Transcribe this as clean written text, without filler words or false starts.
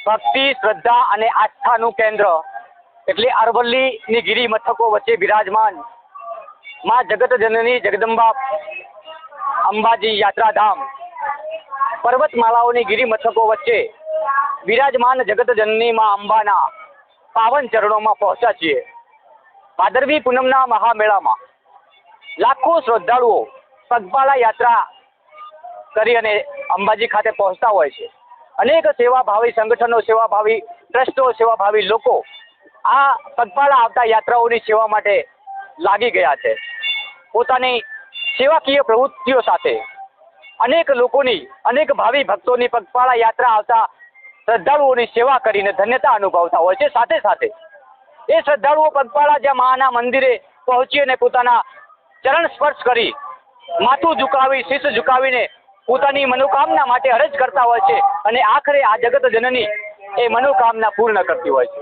ભક્તિ, શ્રદ્ધા અને આસ્થાનું કેન્દ્ર એટલે અરવલ્લીની ગિરી મથકો વચ્ચે બિરાજમાન માં જગત જનની જગદંબા અંબાજી યાત્રાધામ પર્વતમાળાઓની ગિરી મથકો વચ્ચે બિરાજમાન જગત જનની માં અંબાના પાવન ચરણોમાં પહોંચ્યા છીએ. ભાદરવી પૂનમના મહામેળામાં લાખો શ્રદ્ધાળુઓ પગપાળા યાત્રા કરી અને અંબાજી ખાતે પહોંચતા હોય છે. અનેક સેવાભાવી સંગઠનો, સેવાભાવી ટ્રસ્ટો, સેવાભાવી લોકો આ પગપાળા આવતા યાત્રાઓની સેવા માટે લાગી ગયા છે. પોતાની સેવાકીય પ્રવૃત્તિઓ સાથે અનેક લોકોની, અનેક ભાવિ ભક્તોની પગપાળા યાત્રા આવતા શ્રદ્ધાળુઓની સેવા કરીને ધન્યતા અનુભવતા હોય છે. સાથે સાથે એ શ્રદ્ધાળુઓ પગપાળા જ્યાં માના મંદિરે પહોંચી અને પોતાના ચરણ સ્પર્શ કરી, માથું ઝુકાવી, શીશ ઝુકાવીને પોતાની મનોકામના માટે અરજ કરતા હોય છે અને આખરે આ જગત જનની એ મનોકામના પૂર્ણ કરતી હોય છે.